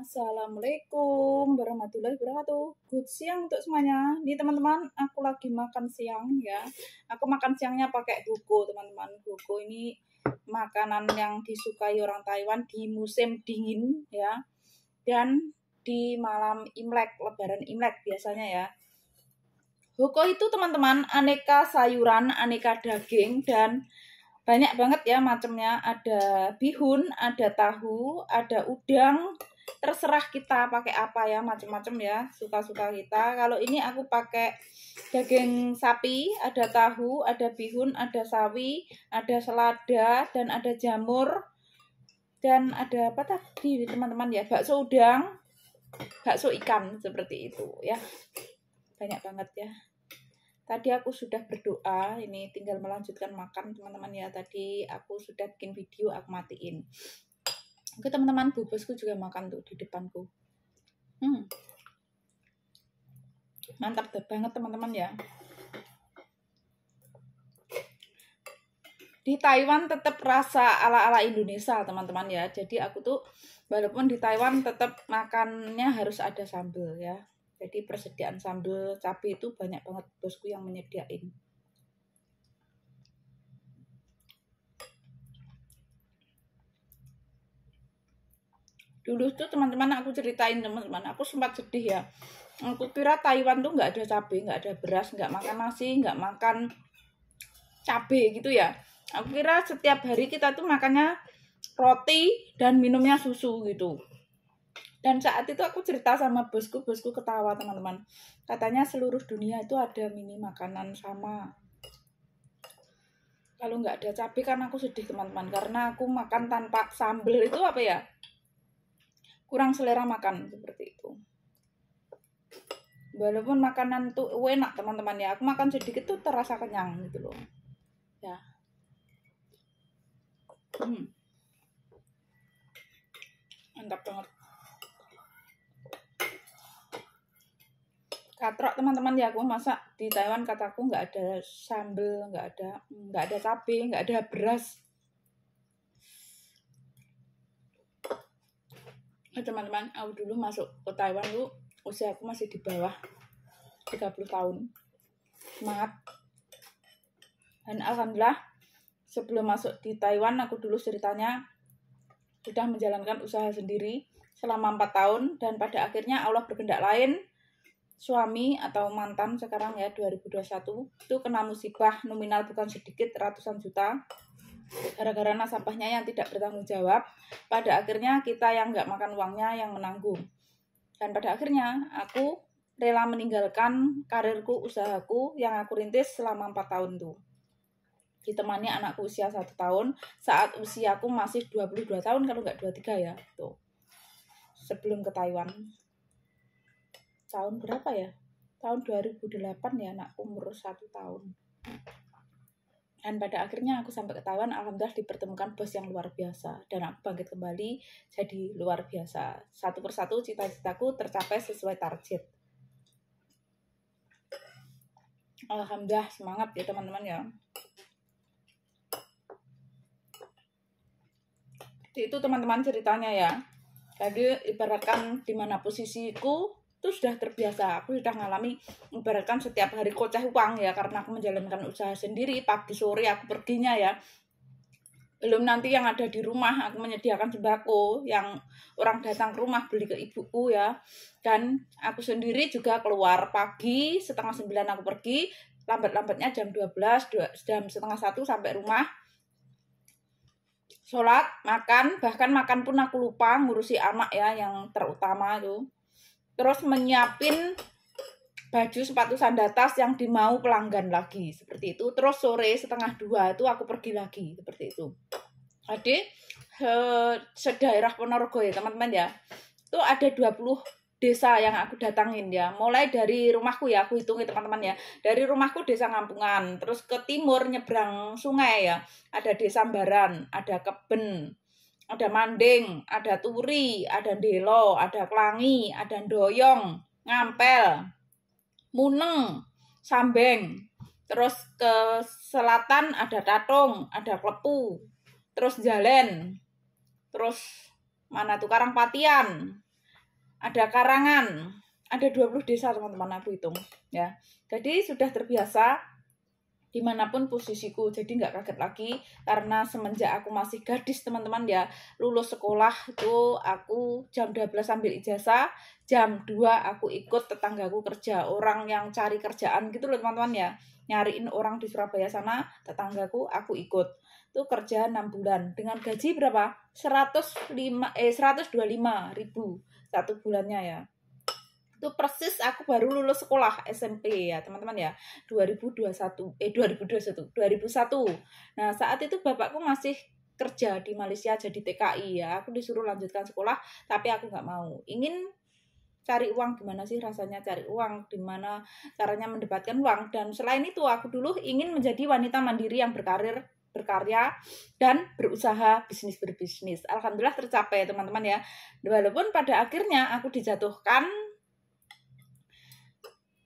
Assalamualaikum warahmatullahi wabarakatuh. Good siang untuk semuanya. Nih teman-teman, aku lagi makan siang ya. Aku makan siangnya pakai hugo teman-teman. Hugo ini makanan yang disukai orang Taiwan di musim dingin ya. Dan di malam Imlek, lebaran Imlek biasanya ya. Hugo itu teman-teman aneka sayuran, aneka daging, dan banyak banget ya macamnya. Ada bihun, ada tahu, ada udang. Terserah kita pakai apa ya, macam-macam ya, suka-suka kita. Kalau ini aku pakai daging sapi, ada tahu, ada bihun, ada sawi, ada selada, dan ada jamur. Dan ada apa tadi teman-teman ya, bakso udang, bakso ikan, seperti itu ya. Banyak banget ya. Tadi aku sudah berdoa, ini tinggal melanjutkan makan teman-teman ya. Tadi aku sudah bikin video, aku matiin. Oke teman-teman, bu bosku juga makan tuh di depanku. Mantap banget teman-teman ya. Di Taiwan tetap rasa ala-ala Indonesia teman-teman ya. Jadi aku tuh walaupun di Taiwan tetap makannya harus ada sambal ya. Jadi persediaan sambal cabai itu banyak banget bosku yang menyediain. Dulu tuh teman-teman aku ceritain teman-teman, aku sempat sedih ya. Aku kira Taiwan tuh nggak ada cabai, nggak ada beras, nggak makan nasi, nggak makan cabai gitu ya. Aku kira setiap hari kita tuh makannya roti dan minumnya susu gitu. Dan saat itu aku cerita sama bosku ketawa teman-teman. Katanya seluruh dunia itu ada mini makanan sama. Kalau nggak ada cabai kan aku sedih teman-teman, karena aku makan tanpa sambal itu apa ya? Kurang selera makan seperti itu. Walaupun makanan tuh enak teman-teman ya, aku makan sedikit tuh terasa kenyang gitu loh ya. Mantap banget. Katrok teman-teman ya, aku masak di Taiwan kataku nggak ada sambal, nggak ada cabai, nggak ada beras. Nah, teman-teman, aku dulu masuk ke Taiwan tuh usia aku masih di bawah 30 tahun. Semangat. Dan alhamdulillah sebelum masuk di Taiwan aku dulu ceritanya sudah menjalankan usaha sendiri selama 4 tahun, dan pada akhirnya Allah berkehendak lain. Suami atau mantan sekarang ya 2021 itu kena musibah nominal bukan sedikit, ratusan juta. Gara-gara nasabahnya yang tidak bertanggung jawab, pada akhirnya kita yang nggak makan uangnya yang menanggung. Dan pada akhirnya aku rela meninggalkan karirku, usahaku yang aku rintis selama 4 tahun tuh. Ditemani anakku usia 1 tahun, saat usiaku masih 22 tahun kalau nggak 23 ya tuh. Sebelum ke Taiwan. Tahun berapa ya? Tahun 2008 ya anakku umur 1 tahun. Dan pada akhirnya aku sampai ke Taiwan, alhamdulillah dipertemukan bos yang luar biasa. Dan aku bangkit kembali jadi luar biasa. Satu persatu cita-citaku tercapai sesuai target. Alhamdulillah, semangat ya teman-teman ya. Itu teman-teman ceritanya ya. Jadi ibaratkan dimana posisiku itu sudah terbiasa, aku sudah ngalami ibaratkan setiap hari koceh uang ya, karena aku menjalankan usaha sendiri, pagi sore aku perginya ya. Belum nanti yang ada di rumah, aku menyediakan sembako yang orang datang ke rumah beli ke ibuku ya. Dan aku sendiri juga keluar pagi, 8:30 aku pergi, lambat-lambatnya jam 12, jam 12:30 sampai rumah. Sholat, makan, bahkan makan pun aku lupa ngurusi anak ya yang terutama itu. Terus menyiapin baju sepatu sandatas yang dimau pelanggan lagi seperti itu. Terus sore 1:30 itu aku pergi lagi seperti itu. Jadi sedaerah Ponorogo ya teman-teman ya, itu ada 20 desa yang aku datangin ya. Mulai dari rumahku ya, aku hitungi teman-teman ya. Dari rumahku desa Ngampungan, terus ke timur nyebrang sungai ya, ada desa Baran, ada Keben, ada Manding, ada Turi, ada Delo, ada Klangi, ada Doyong, Ngampel, Muneng, Sambeng. Terus ke selatan ada Tatung, ada Klepu, terus Jalen, terus mana tuh Karangpatian, ada Karangan, ada 20 desa teman-teman aku hitung ya. Jadi sudah terbiasa dimanapun posisiku, jadi nggak kaget lagi karena semenjak aku masih gadis teman-teman ya, lulus sekolah itu aku jam 12 ambil ijazah, jam 2 aku ikut tetanggaku kerja, orang yang cari kerjaan gitu loh teman-teman ya, nyariin orang di Surabaya sana, tetanggaku aku ikut itu kerja 6 bulan dengan gaji berapa? 125.000 satu bulannya ya. Itu persis aku baru lulus sekolah SMP ya teman-teman ya, 2021. Nah saat itu bapakku masih kerja di Malaysia jadi TKI ya, aku disuruh lanjutkan sekolah tapi aku nggak mau, ingin cari uang, gimana sih rasanya cari uang, gimana caranya mendapatkan uang, dan selain itu aku dulu ingin menjadi wanita mandiri yang berkarya dan berusaha berbisnis. Alhamdulillah tercapai teman-teman ya, walaupun pada akhirnya aku dijatuhkan.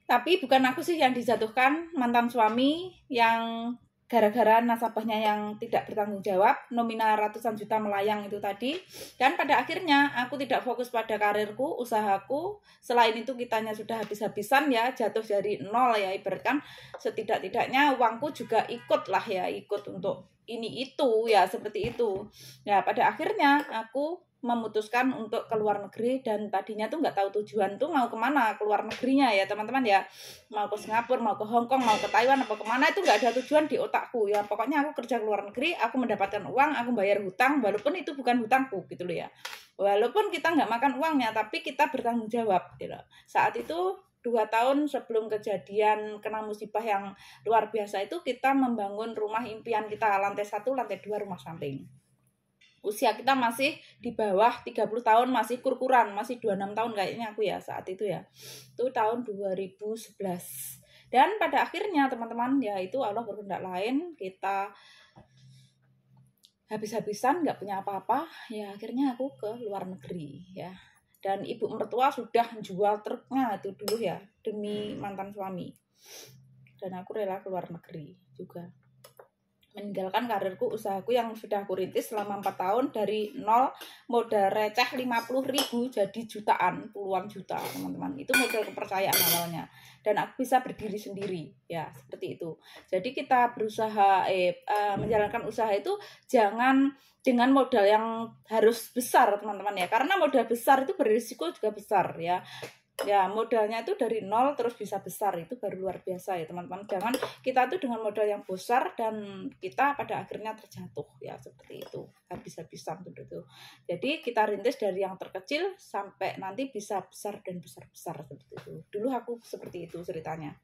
Tapi bukan aku sih yang dijatuhkan, mantan suami yang gara-gara nasabahnya yang tidak bertanggung jawab, nominal ratusan juta melayang itu tadi. Dan pada akhirnya aku tidak fokus pada karirku, usahaku. Selain itu kitanya sudah habis-habisan ya, jatuh dari nol ya, ibaratkan setidak-tidaknya uangku juga ikut lah ya, ikut untuk ini itu ya, seperti itu. Ya pada akhirnya aku memutuskan untuk keluar negeri, dan tadinya tuh nggak tahu tujuan tuh mau kemana keluar negerinya ya teman-teman ya, mau ke Singapura, mau ke Hong Kong, mau ke Taiwan, apa kemana itu nggak ada tujuan di otakku ya, pokoknya aku kerja keluar negeri, aku mendapatkan uang, aku bayar hutang, walaupun itu bukan hutangku gitu loh ya, walaupun kita nggak makan uangnya tapi kita bertanggung jawab gitu. Saat itu 2 tahun sebelum kejadian kena musibah yang luar biasa itu, kita membangun rumah impian kita, lantai 1, lantai 2 rumah samping. Usia kita masih di bawah 30 tahun, masih kurkuran, masih 26 tahun kayaknya aku ya saat itu ya. Itu tahun 2011. Dan pada akhirnya teman-teman ya, itu Allah berkehendak lain, kita habis-habisan nggak punya apa-apa ya, akhirnya aku ke luar negeri ya. Dan ibu mertua sudah jual truknya itu dulu ya demi mantan suami. Dan aku rela keluar negeri juga, meninggalkan karirku, usahaku yang sudah aku rintis selama 4 tahun dari nol, modal receh 50.000 jadi jutaan, puluhan juta teman-teman. Itu modal kepercayaan awalnya, dan aku bisa berdiri sendiri ya, seperti itu. Jadi kita berusaha menjalankan usaha itu jangan dengan modal yang harus besar teman-teman ya, karena modal besar itu berisiko juga besar ya. Ya modalnya itu dari nol terus bisa besar, itu baru luar biasa ya teman-teman. Jangan kita tuh dengan modal yang besar dan kita pada akhirnya terjatuh ya, seperti itu, habis-habisan itu. Jadi kita rintis dari yang terkecil sampai nanti bisa besar dan besar-besar seperti itu. Dulu aku seperti itu ceritanya.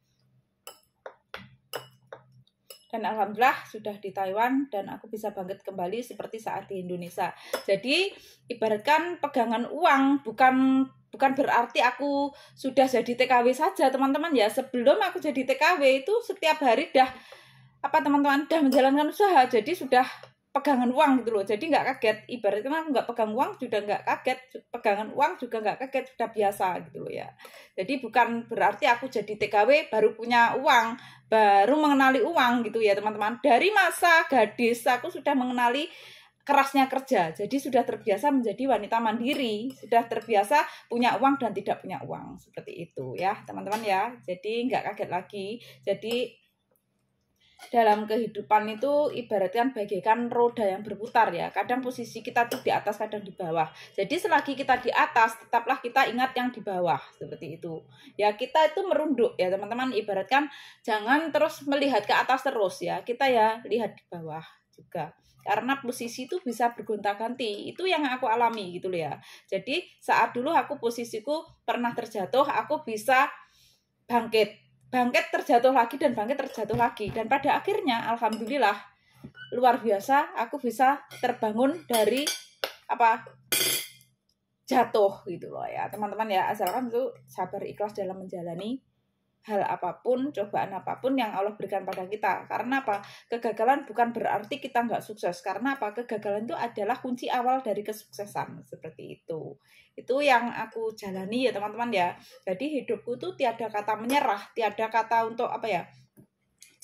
Dan alhamdulillah sudah di Taiwan dan aku bisa bangkit kembali seperti saat di Indonesia. Jadi ibaratkan pegangan uang bukan berarti aku sudah jadi TKW saja teman-teman ya. Sebelum aku jadi TKW itu setiap hari dah teman-teman dah menjalankan usaha, jadi sudah pegangan uang gitu loh, jadi nggak kaget. Ibaratnya aku nggak pegang uang juga nggak kaget, pegangan uang juga nggak kaget, sudah biasa gitu loh ya. Jadi bukan berarti aku jadi TKW baru punya uang, baru mengenali uang gitu ya teman-teman. Dari masa gadis aku sudah mengenali kerasnya kerja, jadi sudah terbiasa menjadi wanita mandiri, sudah terbiasa punya uang dan tidak punya uang, seperti itu ya teman-teman ya. Jadi nggak kaget lagi. Jadi dalam kehidupan itu ibaratkan bagaikan roda yang berputar ya, kadang posisi kita tuh di atas, kadang di bawah. Jadi selagi kita di atas, tetaplah kita ingat yang di bawah, seperti itu ya. Kita itu merunduk ya teman-teman, ibaratkan jangan terus melihat ke atas terus ya, kita ya lihat di bawah juga, karena posisi itu bisa bergonta-ganti. Itu yang aku alami gitu loh ya. Jadi saat dulu aku posisiku pernah terjatuh, aku bisa bangkit terjatuh lagi dan bangkit terjatuh lagi, dan pada akhirnya alhamdulillah luar biasa aku bisa terbangun dari jatuh gitu loh ya teman-teman ya. Asalkan itu sabar ikhlas dalam menjalani hal apapun, cobaan apapun yang Allah berikan pada kita. Karena kegagalan bukan berarti kita nggak sukses, karena kegagalan itu adalah kunci awal dari kesuksesan, seperti itu. Itu yang aku jalani ya teman-teman ya. Jadi hidupku tuh tiada kata menyerah, tiada kata untuk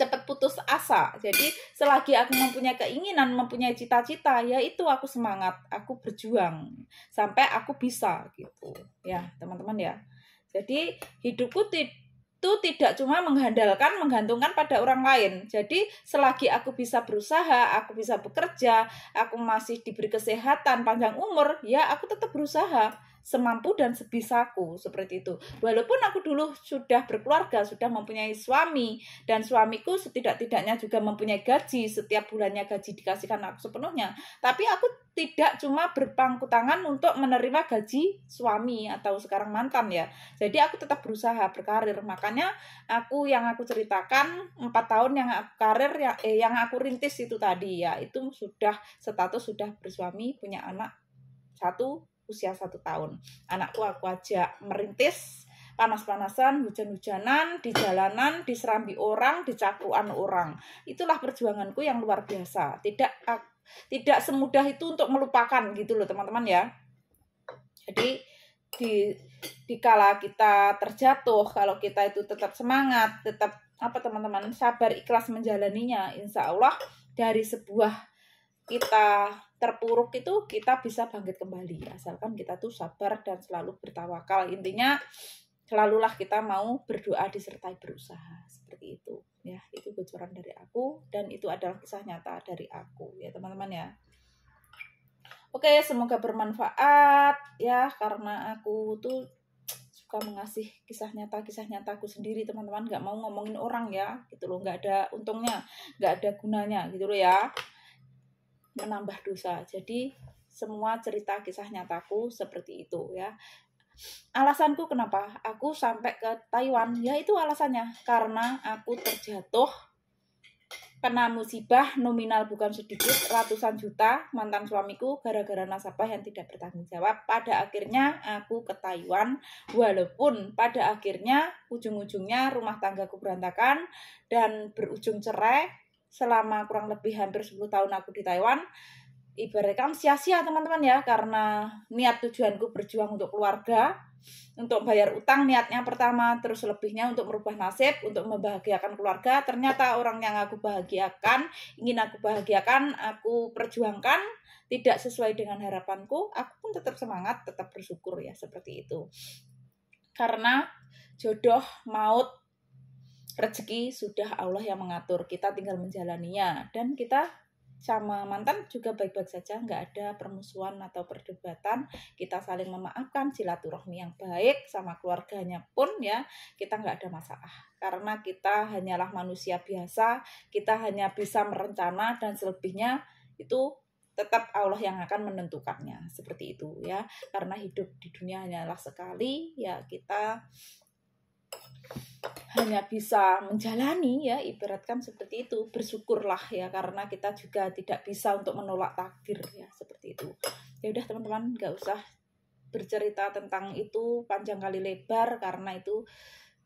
cepat putus asa. Jadi selagi aku mempunyai keinginan, mempunyai cita-cita, ya itu aku semangat, aku berjuang sampai aku bisa gitu ya teman-teman ya. Jadi hidupku itu tidak cuma menggantungkan pada orang lain. Jadi selagi aku bisa berusaha, aku bisa bekerja, aku masih diberi kesehatan, panjang umur, ya aku tetap berusaha semampu dan sebisaku, seperti itu. Walaupun aku dulu sudah berkeluarga, sudah mempunyai suami, dan suamiku setidak-tidaknya juga mempunyai gaji, setiap bulannya gaji dikasihkan aku sepenuhnya, tapi aku tidak cuma berpangku tangan untuk menerima gaji suami atau sekarang mantan ya. Jadi aku tetap berusaha berkarir. Makanya yang aku ceritakan 4 tahun yang aku karir yang aku rintis itu tadi ya, itu sudah status sudah bersuami, punya anak satu, usia 1 tahun. Anakku aku ajak merintis panas-panasan, hujan-hujanan, di jalanan, diserambi orang, dicakuan orang. Itulah perjuanganku yang luar biasa. Tidak semudah itu untuk melupakan gitu loh teman-teman ya. Jadi di kala kita terjatuh, kalau kita itu tetap semangat, tetap teman-teman, sabar ikhlas menjalaninya, insya Allah dari sebuah kita terpuruk itu kita bisa bangkit kembali, asalkan kita tuh sabar dan selalu bertawakal. Intinya selalulah kita mau berdoa disertai berusaha, seperti itu ya. Itu bocoran dari aku dan itu adalah kisah nyata dari aku ya teman-teman ya. Oke, semoga bermanfaat ya, karena aku tuh suka mengasih kisah nyataku sendiri teman-teman, nggak mau ngomongin orang ya gitu loh, nggak ada untungnya, nggak ada gunanya gitu loh ya, menambah dosa. Jadi semua cerita kisah nyataku seperti itu ya. Alasanku kenapa aku sampai ke Taiwan, ya itu alasannya karena aku terjatuh, kena musibah nominal bukan sedikit, ratusan juta mantan suamiku gara-gara nasabah yang tidak bertanggung jawab. Pada akhirnya aku ke Taiwan, walaupun pada akhirnya ujung-ujungnya rumah tanggaku berantakan dan berujung cerai. Selama kurang lebih hampir 10 tahun aku di Taiwan, ibaratkan sia-sia teman-teman ya, karena niat tujuanku berjuang untuk keluarga, untuk bayar utang niatnya pertama, terus lebihnya untuk merubah nasib, untuk membahagiakan keluarga. Ternyata orang yang aku bahagiakan, ingin aku bahagiakan, aku perjuangkan, tidak sesuai dengan harapanku. Aku pun tetap semangat, tetap bersyukur ya, seperti itu. Karena jodoh, maut, rezeki sudah Allah yang mengatur, kita tinggal menjalaninya. Dan kita sama mantan juga baik-baik saja, nggak ada permusuhan atau perdebatan, kita saling memaafkan, silaturahmi yang baik, sama keluarganya pun ya kita nggak ada masalah, karena kita hanyalah manusia biasa, kita hanya bisa merencana dan selebihnya itu tetap Allah yang akan menentukannya, seperti itu ya. Karena hidup di dunia hanyalah sekali ya, kita hanya bisa menjalani ya, ibaratkan seperti itu. Bersyukurlah ya, karena kita juga tidak bisa untuk menolak takdir ya, seperti itu. Ya udah teman-teman, nggak usah bercerita tentang itu panjang kali lebar, karena itu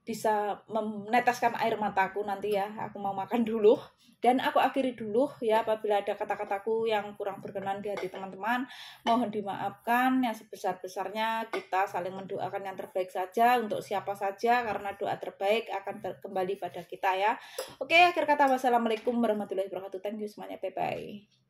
bisa meneteskan air mataku nanti ya. Aku mau makan dulu dan aku akhiri dulu ya. Apabila ada kata-kataku yang kurang berkenan di hati teman-teman, mohon dimaafkan yang sebesar-besarnya. Kita saling mendoakan yang terbaik saja untuk siapa saja, karena doa terbaik akan kembali pada kita ya. Oke, akhir kata wassalamualaikum warahmatullahi wabarakatuh. Thank you semuanya, bye bye.